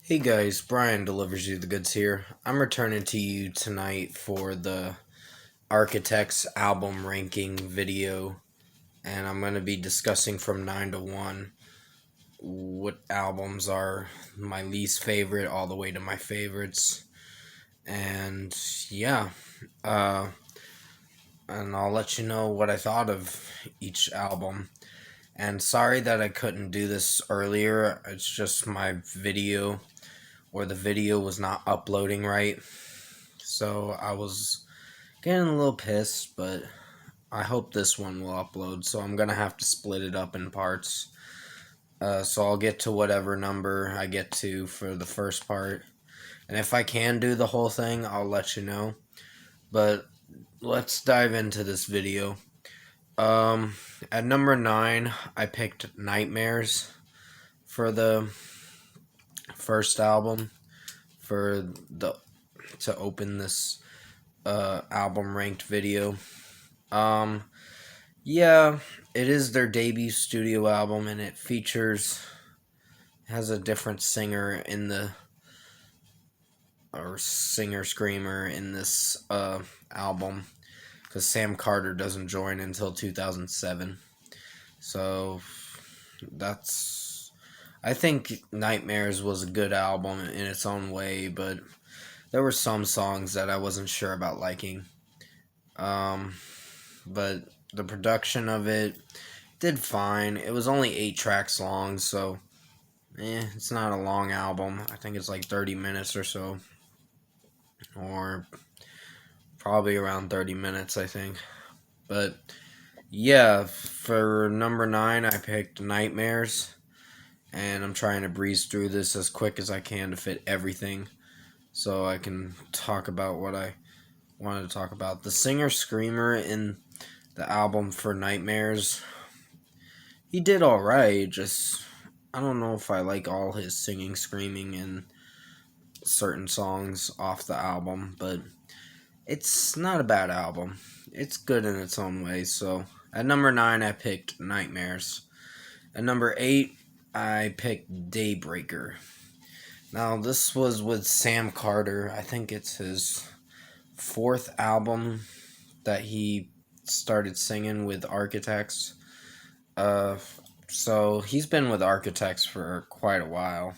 Hey guys, Brian delivers you the goods here. I'm returning to you tonight for the Architects album ranking video, and I'm going to be discussing from 9 to 1 what albums are my least favorite all the way to my favorites. And yeah, uh, and I'll let you know what I thought of each album. And sorry that I couldn't do this earlier, it's just my video or the video was not uploading right. So I was getting a little pissed, but I hope this one will upload. So I'm going to have to split it up in parts. So I'll get to whatever number I get to for the first part. And if I can do the whole thing, I'll let you know. But let's dive into this video. At number 9, I picked Nightmares for the first album to open this album ranked video. Yeah, it is their debut studio album, and it has a different singer in the or singer screamer in this album, because Sam Carter doesn't join until 2007. So I think Nightmares was a good album in its own way, but there were some songs that I wasn't sure about liking. But the production of it did fine. It was only 8 tracks long, so it's not a long album. I think it's like 30 minutes or so. Or probably around 30 minutes, I think. But yeah, for number 9, I picked Nightmares. And I'm trying to breeze through this as quick as I can to fit everything, so I can talk about what I wanted to talk about. The singer-screamer in the album for Nightmares, he did alright, just I don't know if I like all his singing, screaming in certain songs off the album, but it's not a bad album. It's good in its own way. So at number 9, I picked Nightmares. At number 8, I picked Daybreaker. Now, this was with Sam Carter. I think it's his 4th album that he started singing with Architects. So he's been with Architects for quite a while.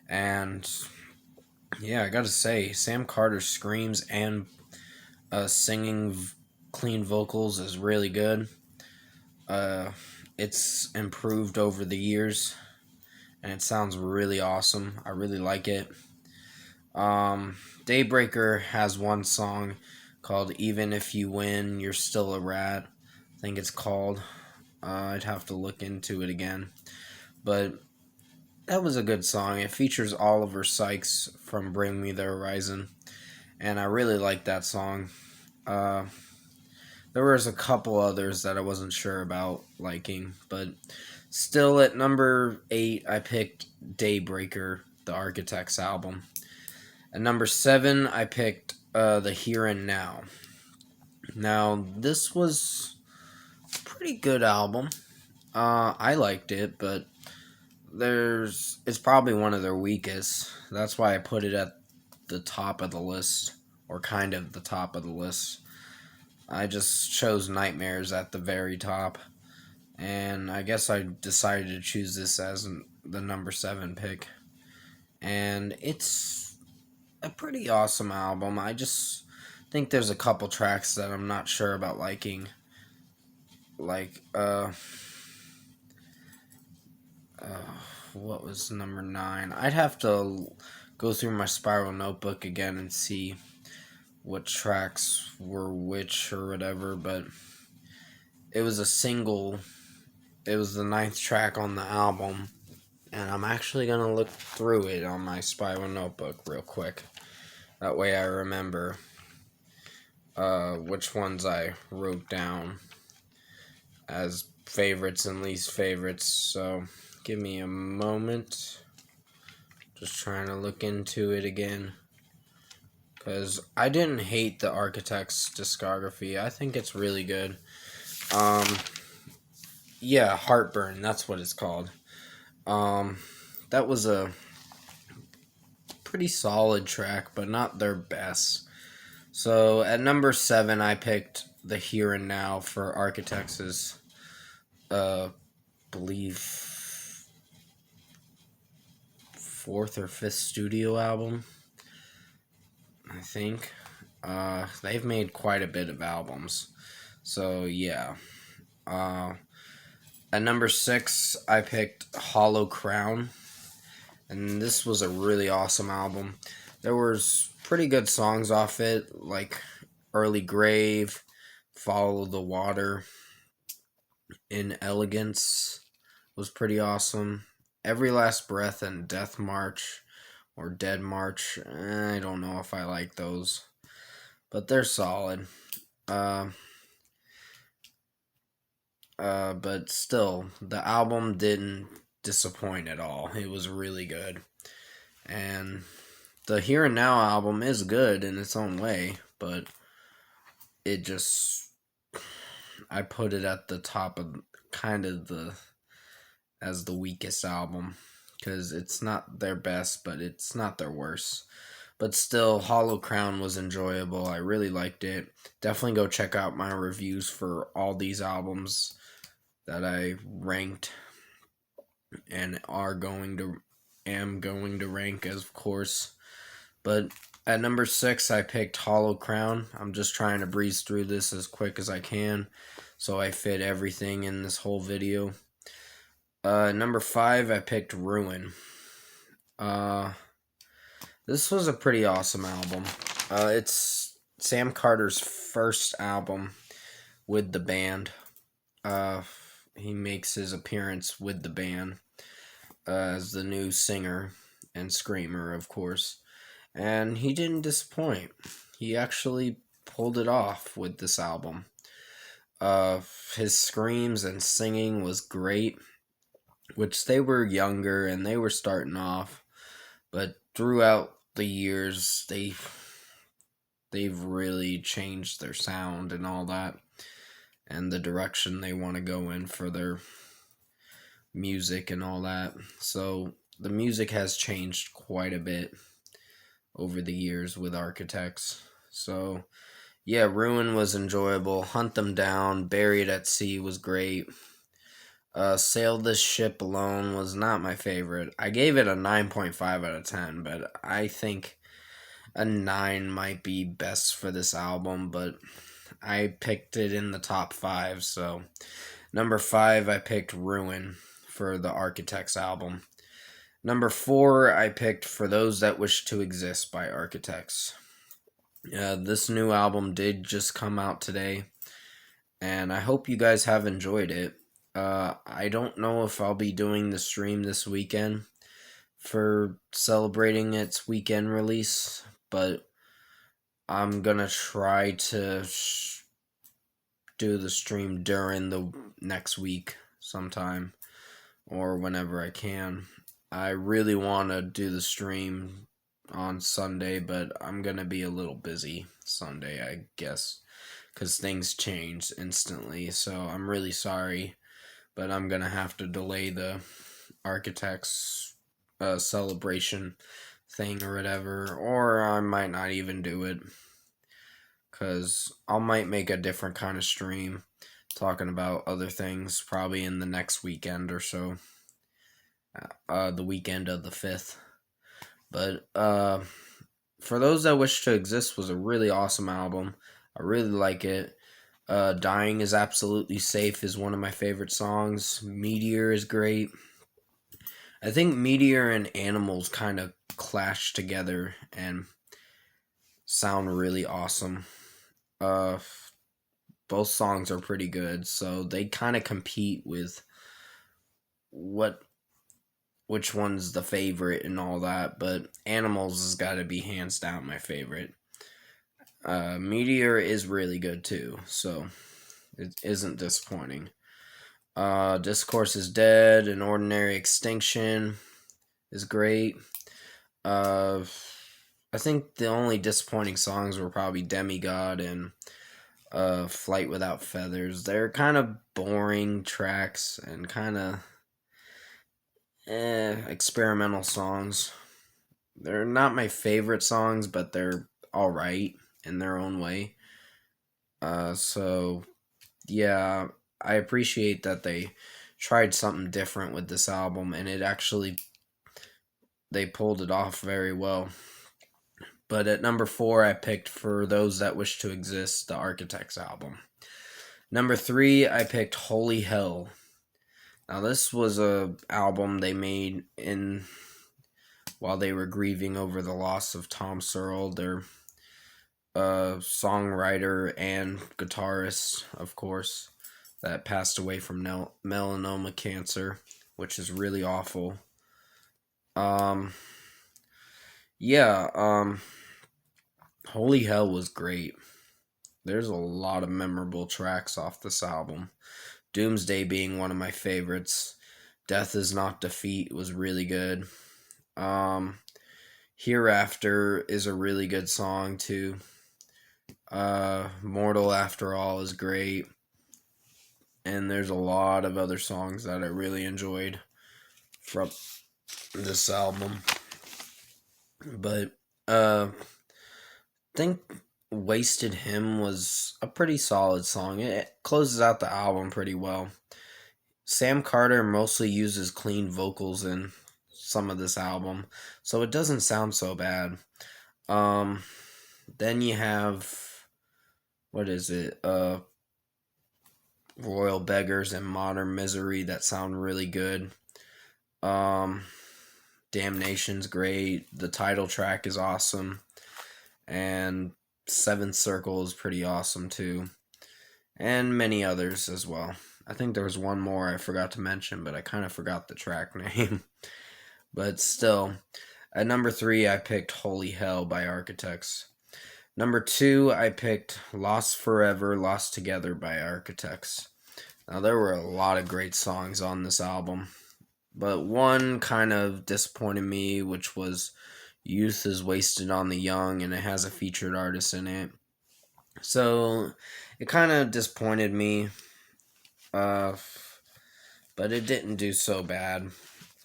And yeah, I gotta say, Sam Carter's screams and singing clean vocals is really good. It's improved over the years, and it sounds really awesome. I really like it. Daybreaker has one song called Even If You Win, You're Still a Rat. I think it's called. I'd have to look into it again. But that was a good song. It features Oliver Sykes from Bring Me the Horizon, and I really like that song. There was a couple others that I wasn't sure about liking, but still at number 8, I picked Daybreaker, the Architects album. At number 7, I picked The Here and Now. Now, this was a pretty good album. I liked it, but it's probably one of their weakest. That's why I put it at the top of the list, or kind of the top of the list. I just chose Nightmares at the very top, and I guess I decided to choose this as the number 7 pick. And it's a pretty awesome album. I just think there's a couple tracks that I'm not sure about liking. Like, what was number 9? I'd have to go through my Spiral Notebook again and see what tracks were which or whatever, but it was a single. It was the 9th track on the album, and I'm actually going to look through it on my Spiral Notebook real quick. That way I remember which ones I wrote down as favorites and least favorites. So give me a moment. Just trying to look into it again, because I didn't hate the Architects discography. I think it's really good. Yeah, Heartburn, that's what it's called. That was a pretty solid track, but not their best. So at number 7, I picked The Here and Now for Architects' believe fourth or fifth studio album, I think. They've made quite a bit of albums. So yeah. At number 6, I picked Holo Crown, and this was a really awesome album. There was pretty good songs off it, like Early Grave, Follow the Water, In Elegance was pretty awesome. Every Last Breath and Death March or Dead March, I don't know if I like those, but they're solid. But still, the album didn't disappoint at all. It was really good. And the Here and Now album is good in its own way, but it just, I put it at the top of kind of as the weakest album, because it's not their best, but it's not their worst. But still, Holo Crown was enjoyable. I really liked it. Definitely go check out my reviews for all these albums that I ranked and am going to rank, of course. But at number 6, I picked Holo Crown. I'm just trying to breeze through this as quick as I can, so I fit everything in this whole video. Number 5, I picked Ruin. This was a pretty awesome album. It's Sam Carter's first album with the band. He makes his appearance with the band as the new singer and screamer, of course. And he didn't disappoint. He actually pulled it off with this album. His screams and singing was great, which they were younger and they were starting off. But throughout the years, they've really changed their sound and all that, and the direction they want to go in for their music and all that. So the music has changed quite a bit over the years with Architects. So yeah, Ruin was enjoyable. Hunt Them Down, Buried at Sea was great. Sail This Ship Alone was not my favorite. I gave it a 9.5 out of 10, but I think a 9 might be best for this album, but I picked it in the top 5, so number 5, I picked Ruin for the Architects album. Number 4, I picked For Those That Wish to Exist by Architects. This new album did just come out today, and I hope you guys have enjoyed it. I don't know if I'll be doing the stream this weekend for celebrating its weekend release, but I'm gonna try to do the stream during the next week sometime, or whenever I can. I really want to do the stream on Sunday, but I'm gonna be a little busy Sunday, I guess, because things change instantly, so I'm really sorry, but I'm gonna have to delay the Architects celebration thing or whatever, or I might not even do it, because I might make a different kind of stream talking about other things probably in the next weekend or so, the weekend of the 5th. But For Those That Wish to Exist was a really awesome album. I really like it. Dying Is Absolutely Safe is one of my favorite songs. Meteor is great. I think Meteor and Animals kind of clash together and sound really awesome. Both songs are pretty good, so they kind of compete with which one's the favorite and all that, but Animals has got to be hands down my favorite. Meteor is really good too, so it isn't disappointing. Discourse is Dead and Ordinary Extinction is great. I think the only disappointing songs were probably Demigod and Flight Without Feathers. They're kind of boring tracks and kind of experimental songs, They're not my favorite songs, but they're alright in their own way. So yeah, I appreciate that they tried something different with this album, and it actually they pulled it off very well. But at number 4, I picked For Those That Wish to Exist, the Architects album. Number 3, I picked Holy Hell. Now this was a album they made in while they were grieving over the loss of Tom Searle, their songwriter and guitarist, of course, that passed away from melanoma cancer, which is really awful. Yeah, Holy Hell was great. There's a lot of memorable tracks off this album. Doomsday being one of my favorites. Death Is Not Defeat was really good. Hereafter is a really good song too. Mortal After All is great. And there's a lot of other songs that I really enjoyed from this album. But I think Wasted Hymn was a pretty solid song. It closes out the album pretty well. Sam Carter mostly uses clean vocals in some of this album, so it doesn't sound so bad. Then you have, what is it? Royal Beggars and Modern Misery that sound really good. Damnation's great. The title track is awesome. And Seventh Circle is pretty awesome too. And many others as well. I think there was one more I forgot to mention, but I kind of forgot the track name. But still, at number 3, I picked Holy Hell by Architects. Number 2, I picked Lost Forever, Lost Together by Architects. Now, there were a lot of great songs on this album, but one kind of disappointed me, which was Youth is Wasted on the Young, and it has a featured artist in it. So, it kind of disappointed me, but it didn't do so bad.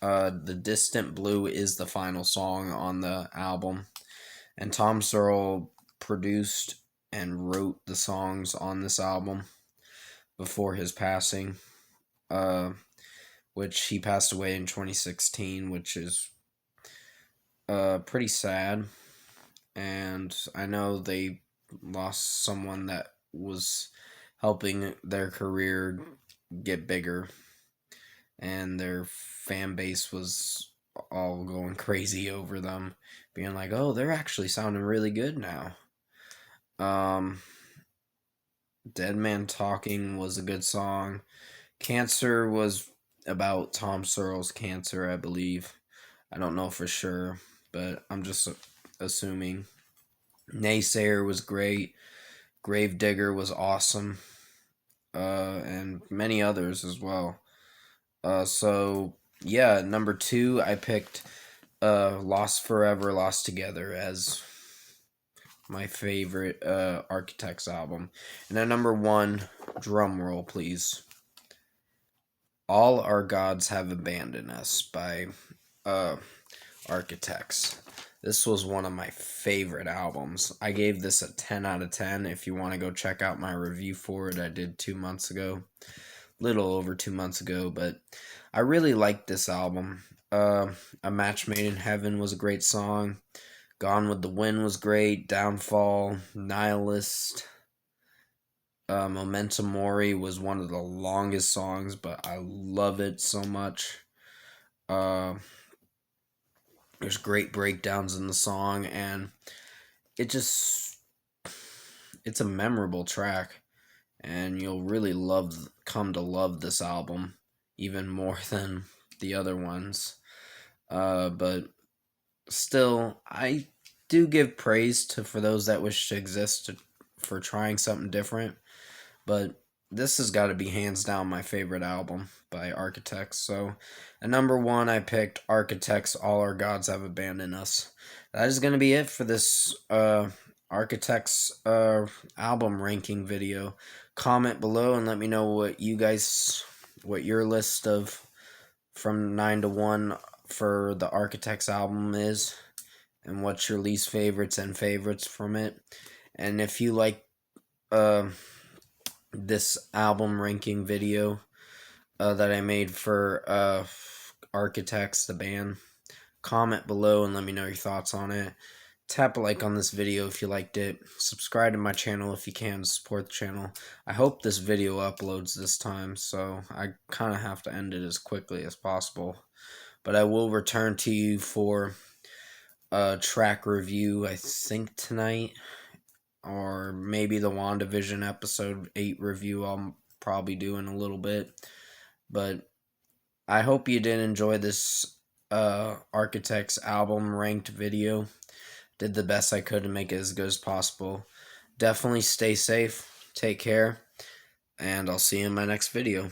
The Distant Blue is the final song on the album, and Tom Searle produced and wrote the songs on this album before his passing, which he passed away in 2016, which is pretty sad. And I know they lost someone that was helping their career get bigger, and their fan base was all going crazy over them, being like, oh, they're actually sounding really good now. Dead Man Talking was a good song. Cancer was about Tom Searle's cancer, I believe. I don't know for sure, but I'm just assuming. Naysayer was great. Gravedigger was awesome. And many others as well. So, yeah, number 2, I picked Lost Forever, Lost Together as my favorite Architects album. And at number 1, drum roll please, All Our Gods Have Abandoned Us by Architects. This was one of my favorite albums. I gave this a 10 out of 10. If you want to go check out my review for it, I did 2 months ago. Little over 2 months ago, but I really liked this album. A Match Made in Heaven was a great song. Gone with the Wind was great. Downfall, Nihilist, Memento Mori was one of the longest songs, but I love it so much. There's great breakdowns in the song, and it's a memorable track, and you'll really come to love this album even more than the other ones. But still, I do give praise to For Those That Wish to Exist for trying something different, but this has got to be hands down my favorite album by Architects. So at number 1, I picked Architects, All Our Gods Have Abandoned Us. That is going to be it for this Architects album ranking video. Comment below and let me know what your list of from 9 to 1 for the Architects album is. and what's your least favorites and favorites from it. And if you like uh, this album ranking video that I made for Architects, the band, comment below and let me know your thoughts on it. Tap a like on this video if you liked it. Subscribe to my channel if you can to support the channel. I hope this video uploads this time, so I kind of have to end it as quickly as possible. But I will return to you for a track review, I think tonight, or maybe the WandaVision episode 8 review I'll probably do in a little bit. But I hope you did enjoy this Architects album ranked video. Did the best I could to make it as good as possible. Definitely stay safe, take care, and I'll see you in my next video.